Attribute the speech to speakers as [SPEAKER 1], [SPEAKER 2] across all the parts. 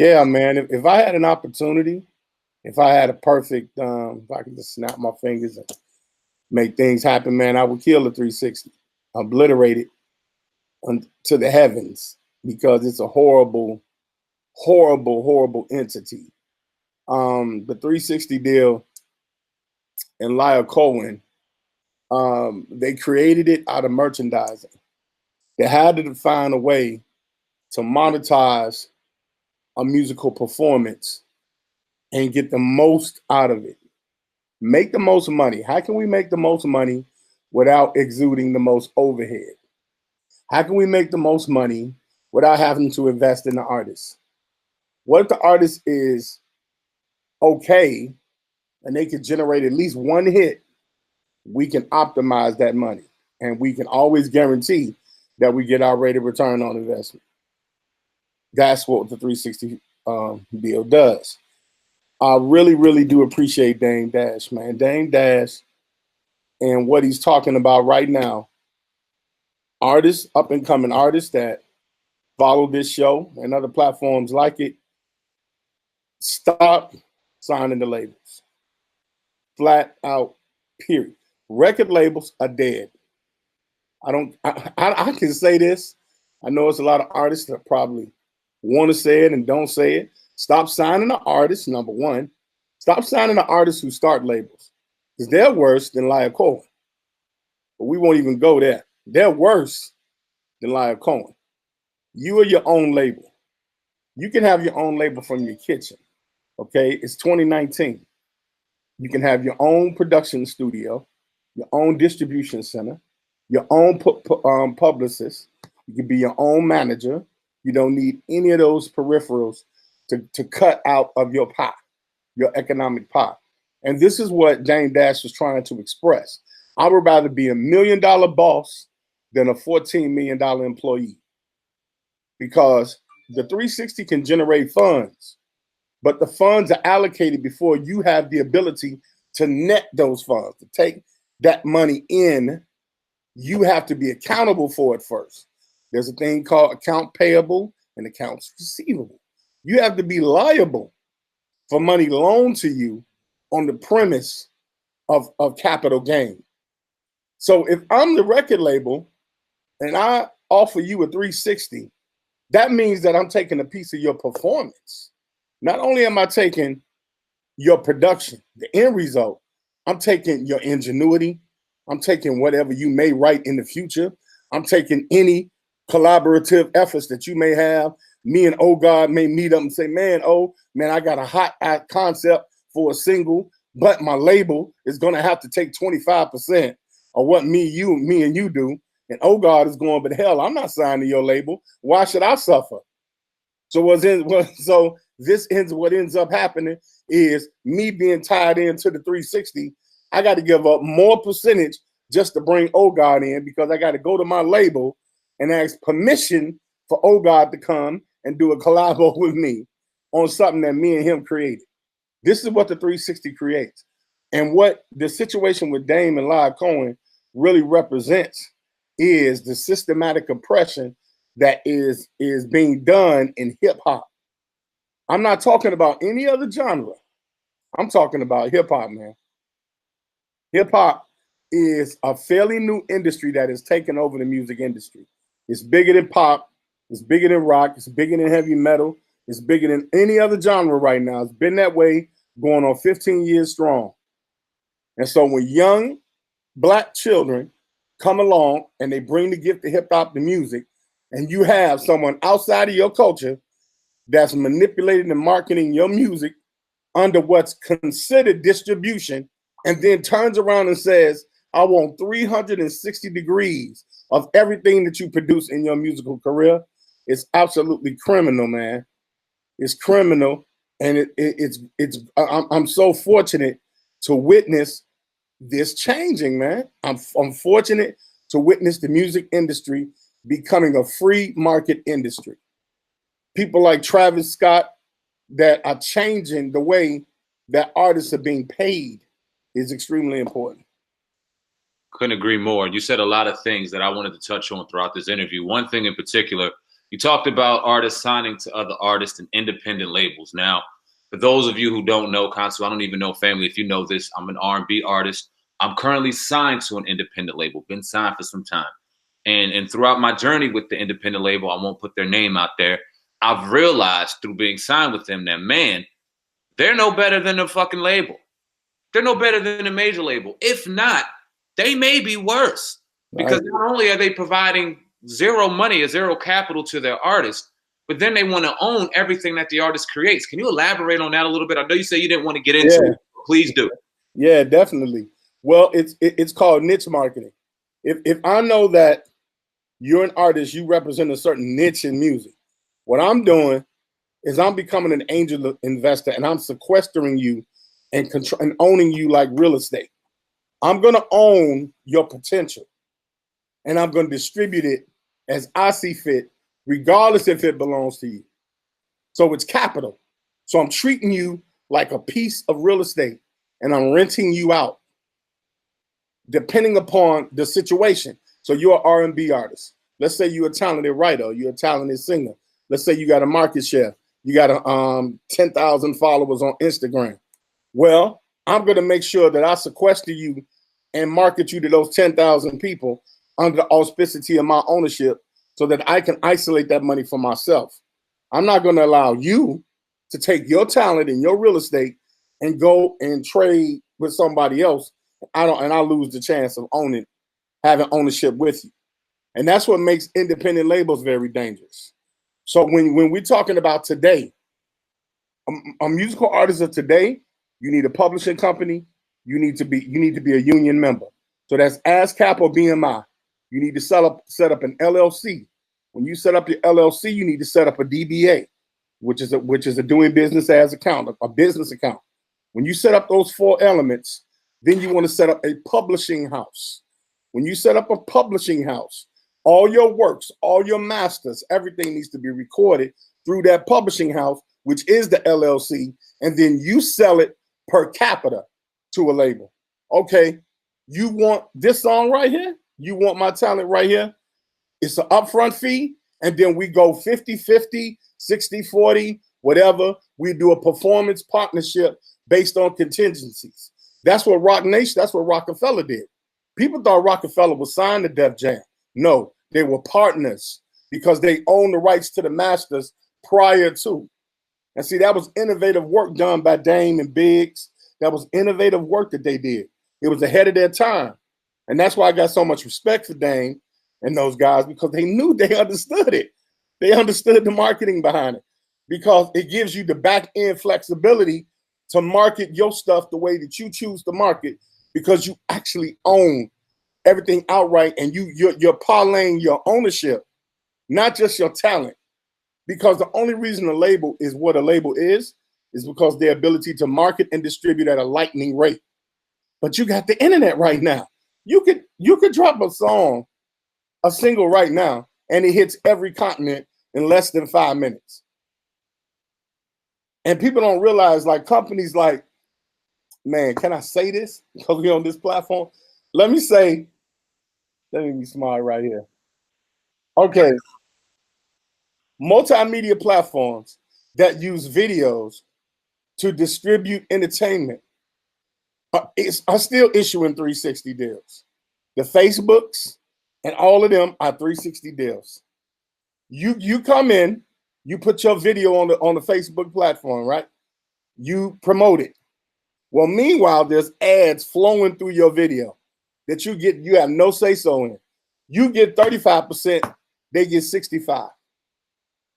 [SPEAKER 1] Yeah, man. If I had an opportunity, if I had a perfect, if I could just snap my fingers and make things happen, man, I would kill the 360, obliterate it to the heavens because it's a horrible, horrible, horrible entity. The 360 deal and Lyle Cohen, they created it out of merchandising. They had to find a way to monetize a musical performance and get the most out of it. Make the most money. How can we make the most money without exuding the most overhead? How can we make the most money without having to invest in the artist? What if the artist is okay and they can generate at least one hit? We can optimize that money and we can always guarantee that we get our rate of return on investment. That's what the 360 deal does. I really, really do appreciate Dame Dash, man. Dame Dash and what he's talking about right now. Artists, up and coming artists that follow this show and other platforms like it, stop signing the labels. Flat out, period. Record labels are dead. I can say this. I know it's a lot of artists that probably want to say it and don't say it. Stop signing the artists, number one. Stop signing the artists who start labels because they're worse than Lyle Cohen. But we won't even go there. They're worse than Lyle Cohen. You are your own label. You can have your own label from your kitchen. Okay, it's 2019. You can have your own production studio, your own distribution center, your own publicist. You can be your own manager. You don't need any of those peripherals to cut out of your pie, your economic pie. And this is what Dame Dash was trying to express. I would rather be $1 million boss than a $14 million employee because the 360 can generate funds, but the funds are allocated before you have the ability to net those funds, to take that money in. You have to be accountable for it first. There's a thing called account payable and accounts receivable. You have to be liable for money loaned to you on the premise of capital gain. So if I'm the record label and I offer you a 360, that means that I'm taking a piece of your performance. Not only am I taking your production, the end result, I'm taking your ingenuity. I'm taking whatever you may write in the future. I'm taking any collaborative efforts that you may have. Me and Oh God may meet up and say, man, I got a hot concept for a single, but my label is going to have to take 25% of what me and you do. And Oh God is going, but hell, I'm not signing your label. Why should I suffer? So what ends up happening is me being tied into the 360. I got to give up more percentage just to bring Oh God in because I got to go to my label and ask permission for Oh God to come and do a collabo with me on something that me and him created. This is what the 360 creates. And what the situation with Dame and Lyle Cohen really represents is the systematic oppression that is being done in hip hop. I'm not talking about any other genre. I'm talking about hip hop, man. Hip hop is a fairly new industry that has taken over the music industry. It's bigger than pop. It's bigger than rock. It's bigger than heavy metal. It's bigger than any other genre right now. It's been that way going on 15 years strong. And so when young Black children come along and they bring the gift of hip hop to music, and you have someone outside of your culture that's manipulating and marketing your music under what's considered distribution, and then turns around and says, I want 360 degrees of everything that you produce in your musical career, it's absolutely criminal, man. It's criminal. And I'm so fortunate to witness this changing, man. I'm fortunate to witness the music industry becoming a free market industry. People like Travis Scott that are changing the way that artists are being paid is extremely important.
[SPEAKER 2] Couldn't agree more. You said a lot of things that I wanted to touch on throughout this interview. One thing in particular, You talked about artists signing to other artists and independent labels. Now, for those of you who don't know, Khonsu, I don't even know family. If you know this, I'm an R&B artist. I'm currently signed to an independent label, been signed for some time. And throughout my journey with the independent label, I won't put their name out there, I've realized through being signed with them that, man, they're no better than the fucking label. They're no better than a major label. If not, they may be worse. Because not only are they providing zero money or zero capital to their artists, but then they want to own everything that the artist creates. Can you elaborate on that a little bit? I know you said you didn't want to get into it. Please do.
[SPEAKER 1] Yeah, definitely. Well, it's called niche marketing. If I know that you're an artist, you represent a certain niche in music, what I'm doing is I'm becoming an angel investor, and I'm sequestering you and owning you like real estate. I'm going to own your potential, and I'm going to distribute it as I see fit, regardless if it belongs to you. So it's capital. So I'm treating you like a piece of real estate, and I'm renting you out depending upon the situation. So you're an R&B artist. Let's say you're a talented writer, you're a talented singer. Let's say you got a market share. You got 10,000 followers on Instagram. Well, I'm going to make sure that I sequester you and market you to those 10,000 people under the auspicity of my ownership so that I can isolate that money for myself. I'm not going to allow you to take your talent and your real estate and go and trade with somebody else. I lose the chance of having ownership with you. And that's what makes independent labels very dangerous. So when we're talking about today, a musical artist of today, you need a publishing company. You need to be a union member. So that's ASCAP or BMI. You need to set up an LLC. When you set up your LLC, you need to set up a DBA, which is a doing business as account, a business account. When you set up those 4 elements, then you want to set up a publishing house. When you set up a publishing house, all your works, all your masters, everything needs to be recorded through that publishing house, which is the LLC, and then you sell it per capita to a label. Okay, you want this song right here? You want my talent right here? It's an upfront fee, and then we go 50-50, 60-40, whatever. We do a performance partnership based on contingencies. That's what Rock Nation, that's what Rockefeller did. People thought Rockefeller was signed to Def Jam. No, they were partners because they own the rights to the masters prior to. And see, that was innovative work done by Dame and Biggs. That was innovative work that they did. It was ahead of their time. And that's why I got so much respect for Dame and those guys, because they understood it. They understood the marketing behind it, because it gives you the back end flexibility to market your stuff the way that you choose to market, because you actually own everything outright, and you're parlaying your ownership, not just your talent. Because the only reason a label is what a label is because their ability to market and distribute at a lightning rate. But you got the internet right now. You could drop a single right now, and it hits every continent in less than 5 minutes. And people don't realize, like, companies like, man, can I say this? Because we're on this platform. Let me be smart right here. Okay. Multimedia platforms that use videos to distribute entertainment are still issuing 360 deals. The Facebooks and all of them are 360 deals. You come in, you put your video on the Facebook platform, right? You promote it. Well, meanwhile, there's ads flowing through your video that you have no say-so in. You get 35%, they get 65%.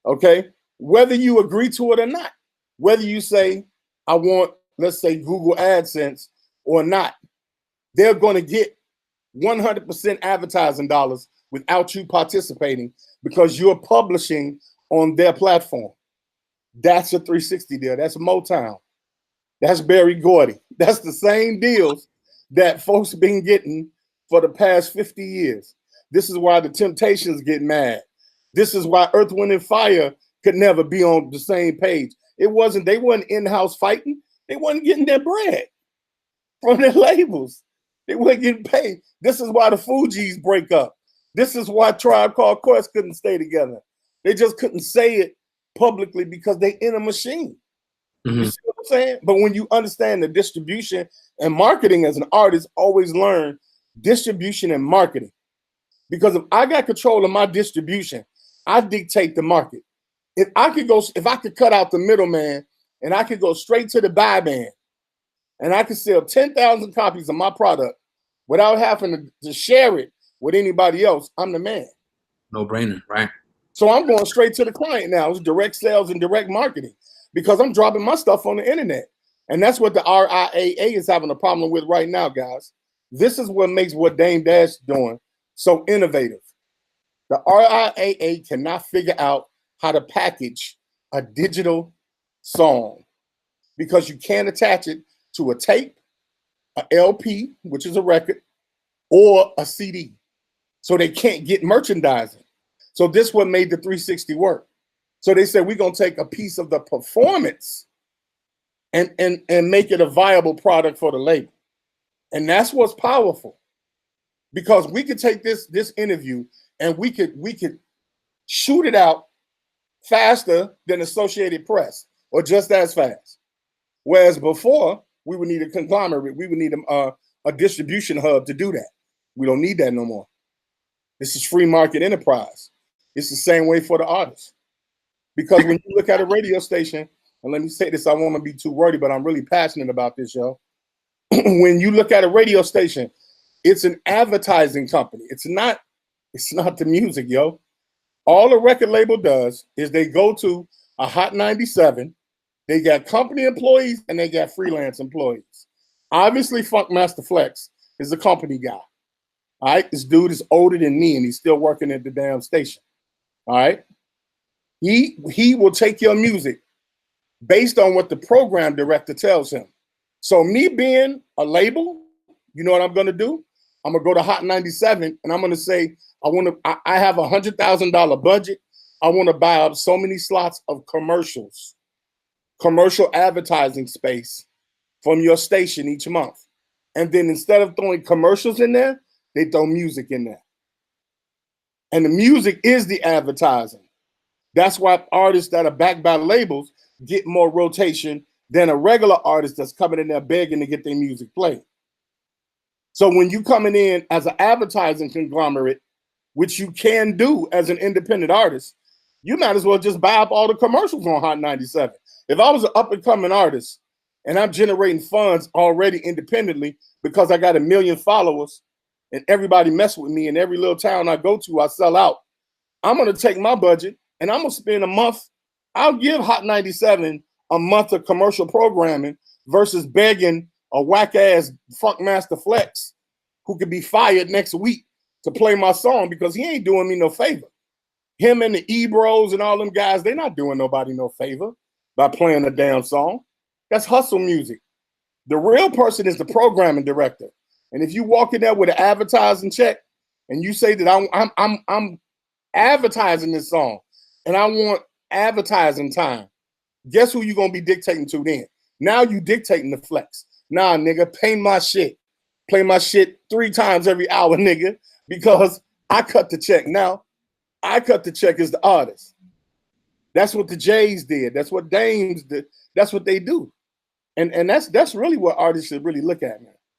[SPEAKER 1] Okay? Whether you agree to it or not, whether you say, I want, let's say, Google AdSense or not, they're going to get 100% advertising dollars without you participating, because you're publishing on their platform. That's a 360 deal. That's Motown. That's Berry Gordy. That's the same deals that folks have been getting for the past 50 years. This is why the Temptations get mad. This is why Earth, Wind, and Fire could never be on the same page. They wasn't in-house fighting. They wasn't getting their bread from their labels. They weren't getting paid. This is why the Fugees break up. This is why Tribe Called Quest couldn't stay together. They just couldn't say it publicly because they in a machine. You see what I'm saying? But when you understand the distribution and marketing as an artist, always learn distribution and marketing. Because if I got control of my distribution, I dictate the market. If I could cut out the middleman and I could go straight to the buy band and I could sell 10,000 copies of my product without having to share it with anybody else, I'm the man.
[SPEAKER 3] No brainer, right?
[SPEAKER 1] So I'm going straight to the client now. It's direct sales and direct marketing because I'm dropping my stuff on the internet. And that's what the RIAA is having a problem with right now, guys. This is what makes what Dame Dash doing so innovative. The RIAA cannot figure out how to package a digital song because you can't attach it to a tape, a LP, which is a record, or a CD. So they can't get merchandising. So this what made the 360 work. So they said, we're going to take a piece of the performance and make it a viable product for the label. And that's what's powerful. Because we could take this interview and we could shoot it out faster than Associated Press or just as fast. Whereas before, we would need a conglomerate. We would need a distribution hub to do that. We don't need that no more. This is free market enterprise. It's the same way for the artists. Because when you look at a radio station, and let me say this, I won't want to be too wordy, but I'm really passionate about this, yo. When you look at a radio station, it's an advertising company. It's not the music, yo. All a record label does is they go to a Hot 97. They got company employees and they got freelance employees. Obviously, Funkmaster Flex is the company guy. All right, this dude is older than me and he's still working at the damn station. All right, he will take your music based on what the program director tells him. So me being a label, you know what I'm gonna do? I'm gonna go to Hot 97 and I'm gonna say, I have $100,000 budget. I want to buy up so many slots of commercial advertising space from your station each month. And then instead of throwing commercials in there, they throw music in there. And the music is the advertising. That's why artists that are backed by labels get more rotation than a regular artist that's coming in there begging to get their music played. So when you coming in as an advertising conglomerate, which you can do as an independent artist, you might as well just buy up all the commercials on Hot 97. If I was an up-and-coming artist and I'm generating funds already independently because I got 1 million followers and everybody mess with me in every little town I go to, I sell out, I'm going to take my budget and I'm going to spend a month. I'll give Hot 97 a month of commercial programming versus begging a whack-ass Funkmaster Flex who could be fired next week to play my song because he ain't doing me no favor. Him and the Ebros and all them guys, they're not doing nobody no favor by playing a damn song. That's hustle music. The real person is the programming director. And if you walk in there with an advertising check and you say that I'm advertising this song and I want advertising time, guess who you gonna be dictating to then? Now you dictating the Flex. Nah, nigga, pay my shit. Play my shit 3 times every hour, nigga, because I cut the check. Now, I cut the check as the artist. That's what the Jays did. That's what Dames did. That's what they do. And that's really what artists should really look at, man.